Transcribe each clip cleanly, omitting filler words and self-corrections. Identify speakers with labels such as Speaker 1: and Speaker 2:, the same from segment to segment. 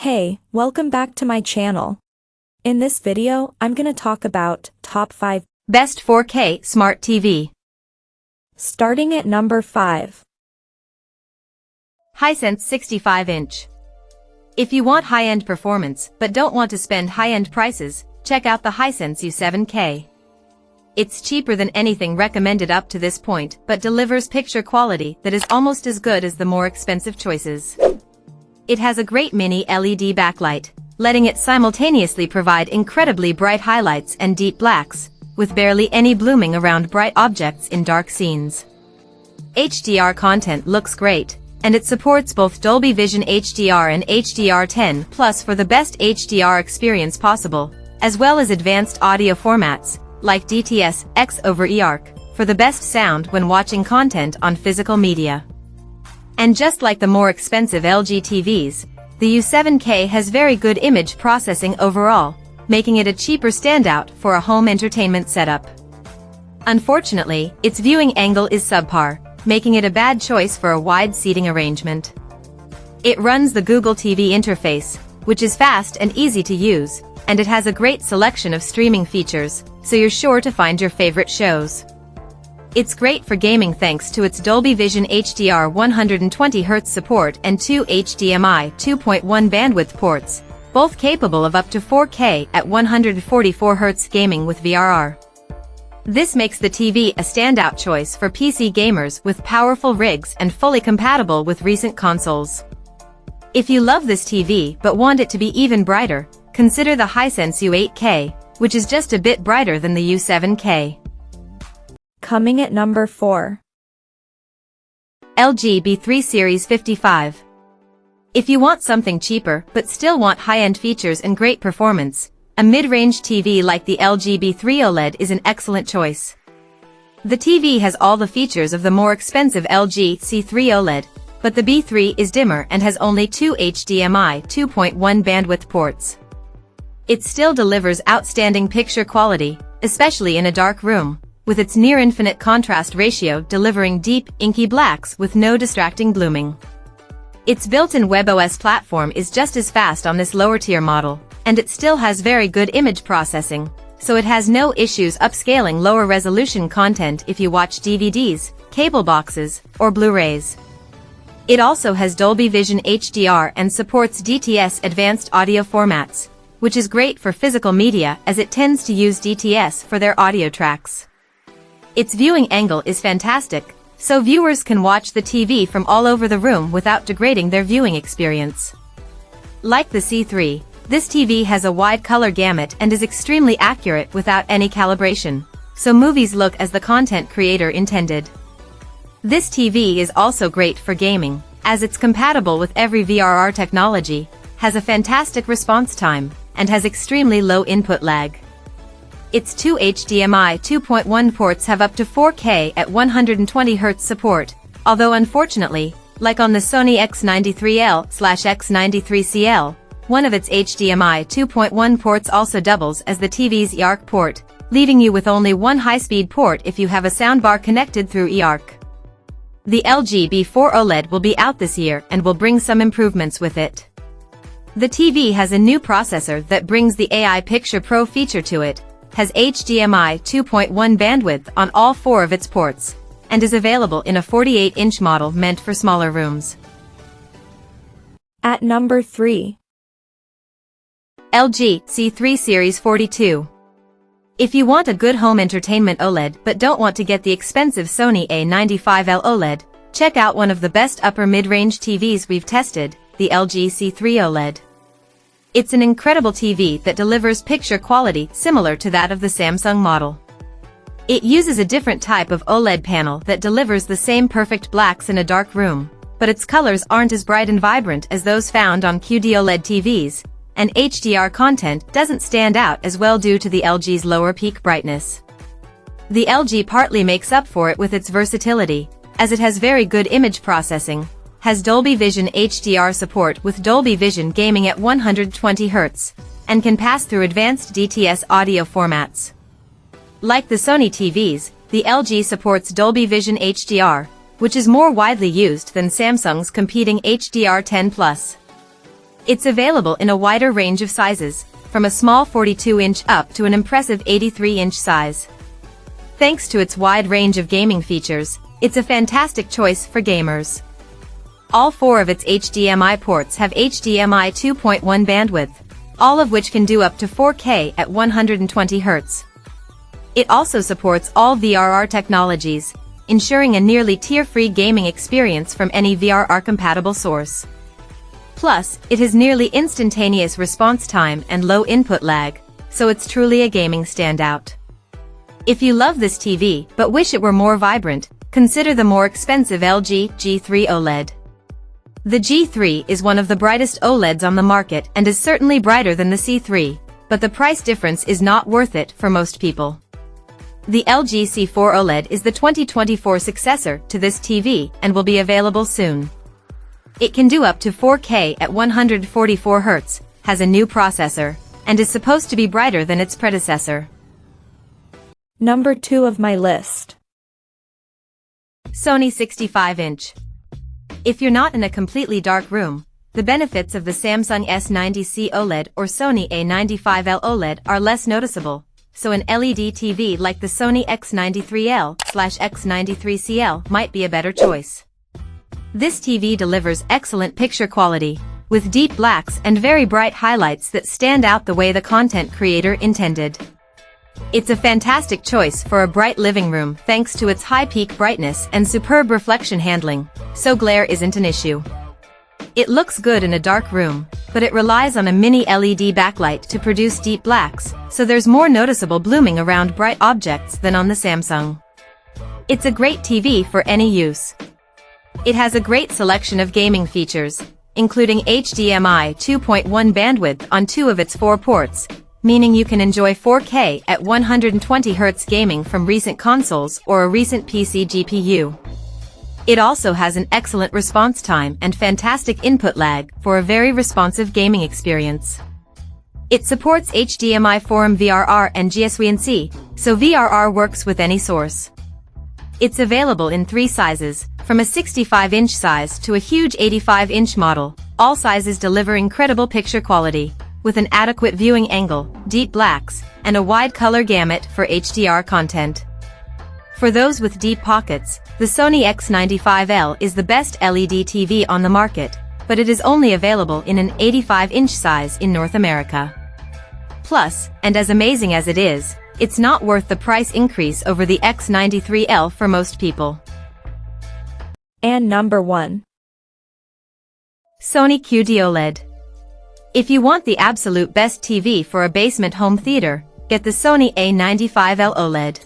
Speaker 1: Hey, welcome back to my channel. In this video, I'm gonna talk about top 5
Speaker 2: best 4K smart TV.
Speaker 1: Starting at number 5.
Speaker 2: Hisense 65-inch. If you want high-end performance but don't want to spend high-end prices, check out the Hisense U7K. It's cheaper than anything recommended up to this point but delivers picture quality that is almost as good as the more expensive choices. It has a great mini LED backlight, letting it simultaneously provide incredibly bright highlights and deep blacks, with barely any blooming around bright objects in dark scenes. HDR content looks great, and it supports both Dolby Vision HDR and HDR10+ for the best HDR experience possible, as well as advanced audio formats, like DTS X over eARC, for the best sound when watching content on physical media. And just like the more expensive LG TVs, the U7K has very good image processing overall, making it a cheaper standout for a home entertainment setup. Unfortunately, its viewing angle is subpar, making it a bad choice for a wide seating arrangement. It runs the Google TV interface, which is fast and easy to use, and it has a great selection of streaming features, so you're sure to find your favorite shows. It's great for gaming thanks to its Dolby Vision HDR 120Hz support and 2 HDMI 2.1 bandwidth ports, both capable of up to 4K at 144Hz gaming with VRR. This makes the TV a standout choice for PC gamers with powerful rigs and fully compatible with recent consoles. If you love this TV but want it to be even brighter, consider the Hisense U8K, which is just a bit brighter than the U7K.
Speaker 1: Coming at number 4.
Speaker 2: LG B3 Series 55. If you want something cheaper but still want high-end features and great performance, a mid-range TV like the LG B3 OLED is an excellent choice. The TV has all the features of the more expensive LG C3 OLED, but the B3 is dimmer and has only 2 HDMI 2.1 bandwidth ports. It still delivers outstanding picture quality, especially in a dark room, with its near-infinite contrast ratio delivering deep, inky blacks with no distracting blooming. Its built-in WebOS platform is just as fast on this lower-tier model, and it still has very good image processing, so it has no issues upscaling lower-resolution content if you watch DVDs, cable boxes, or Blu-rays. It also has Dolby Vision HDR and supports DTS advanced audio formats, which is great for physical media as it tends to use DTS for their audio tracks. Its viewing angle is fantastic, so viewers can watch the TV from all over the room without degrading their viewing experience. Like the C3, this TV has a wide color gamut and is extremely accurate without any calibration, so movies look as the content creator intended. This TV is also great for gaming, as it's compatible with every VRR technology, has a fantastic response time, and has extremely low input lag. Its 2 HDMI 2.1 ports have up to 4K at 120Hz support, although unfortunately, like on the Sony X93L/X93CL, one of its HDMI 2.1 ports also doubles as the TV's eARC port, leaving you with only one high-speed port if you have a soundbar connected through eARC. The LG B4 OLED will be out this year and will bring some improvements with it. The TV has a new processor that brings the AI Picture Pro feature to it, has HDMI 2.1 bandwidth on all 4 of its ports, and is available in a 48-inch model meant for smaller rooms.
Speaker 1: At number 3.
Speaker 2: LG C3 Series 42. If you want a good home entertainment OLED but don't want to get the expensive Sony A95L OLED, check out one of the best upper mid-range TVs we've tested, the LG C3 OLED. It's an incredible TV that delivers picture quality similar to that of the Samsung model. It uses a different type of OLED panel that delivers the same perfect blacks in a dark room, but its colors aren't as bright and vibrant as those found on QD-OLED TVs, and HDR content doesn't stand out as well due to the LG's lower peak brightness. The LG partly makes up for it with its versatility, as it has very good image processing, has Dolby Vision HDR support with Dolby Vision gaming at 120Hz, and can pass through advanced DTS audio formats. Like the Sony TVs, the LG supports Dolby Vision HDR, which is more widely used than Samsung's competing HDR10+. It's available in a wider range of sizes, from a small 42-inch up to an impressive 83-inch size. Thanks to its wide range of gaming features, it's a fantastic choice for gamers. All 4 of its HDMI ports have HDMI 2.1 bandwidth, all of which can do up to 4K at 120 Hz. It also supports all VRR technologies, ensuring a nearly tear-free gaming experience from any VRR-compatible source. Plus, it has nearly instantaneous response time and low input lag, so it's truly a gaming standout. If you love this TV but wish it were more vibrant, consider the more expensive LG G3 OLED. The G3 is one of the brightest OLEDs on the market and is certainly brighter than the C3, but the price difference is not worth it for most people. The LG C4 OLED is the 2024 successor to this TV and will be available soon. It can do up to 4K at 144 Hz, has a new processor, and is supposed to be brighter than its predecessor.
Speaker 1: Number 2 of my list.
Speaker 2: Sony 65-inch. If you're not in a completely dark room, the benefits of the Samsung S90C OLED or Sony A95L OLED are less noticeable, so an LED TV like the Sony X93L/X93CL might be a better choice. This TV delivers excellent picture quality, with deep blacks and very bright highlights that stand out the way the content creator intended. It's a fantastic choice for a bright living room thanks to its high peak brightness and superb reflection handling, so glare isn't an issue. It looks good in a dark room, but it relies on a mini LED backlight to produce deep blacks, so there's more noticeable blooming around bright objects than on the Samsung. It's a great TV for any use. It has a great selection of gaming features, including HDMI 2.1 bandwidth on 2 of its 4 ports, meaning you can enjoy 4K at 120 Hz gaming from recent consoles or a recent PC GPU. It also has an excellent response time and fantastic input lag for a very responsive gaming experience. It supports HDMI 4M VRR and GSWNC, so VRR works with any source. It's available in 3 sizes, from a 65-inch size to a huge 85-inch model. All sizes deliver incredible picture quality, with an adequate viewing angle, deep blacks, and a wide color gamut for HDR content. For those with deep pockets, the Sony X95L is the best LED TV on the market, but it is only available in an 85-inch size in North America. Plus, and as amazing as it is, it's not worth the price increase over the X93L for most people.
Speaker 1: And number 1.
Speaker 2: Sony QD-OLED. If you want the absolute best TV for a basement home theater, get the Sony A95L OLED.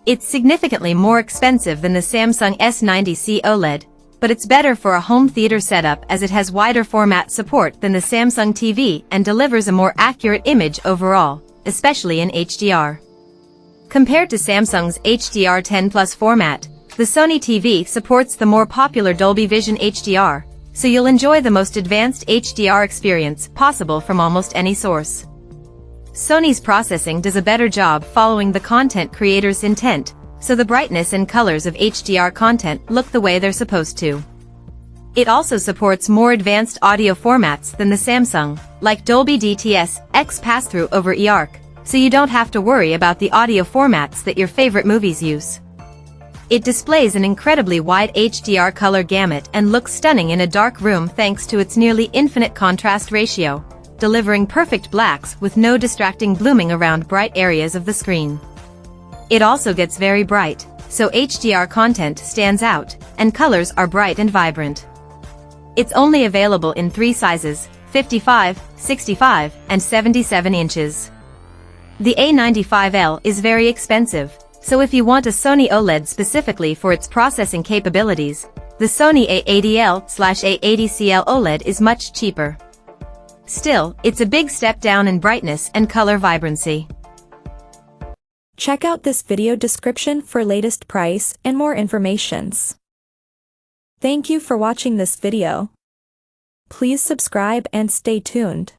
Speaker 2: It's significantly more expensive than the Samsung S90C OLED, but it's better for a home theater setup as it has wider format support than the Samsung TV and delivers a more accurate image overall, especially in HDR. Compared to Samsung's HDR10 Plus format, the Sony TV supports the more popular Dolby Vision HDR, so you'll enjoy the most advanced HDR experience possible from almost any source. Sony's processing does a better job following the content creator's intent, so the brightness and colors of HDR content look the way they're supposed to. It also supports more advanced audio formats than the Samsung, like Dolby DTS, X pass-through over eARC, so you don't have to worry about the audio formats that your favorite movies use. It displays an incredibly wide HDR color gamut and looks stunning in a dark room thanks to its nearly infinite contrast ratio, delivering perfect blacks with no distracting blooming around bright areas of the screen. It also gets very bright, so HDR content stands out, and colors are bright and vibrant. It's only available in 3 sizes, 55, 65, and 77 inches. The A95L is very expensive, so if you want a Sony OLED specifically for its processing capabilities, the Sony A80L/A80CL OLED is much cheaper. Still, it's a big step down in brightness and color vibrancy.
Speaker 1: Check out this video description for latest price and more informations. Thank you for watching this video. Please subscribe and stay tuned.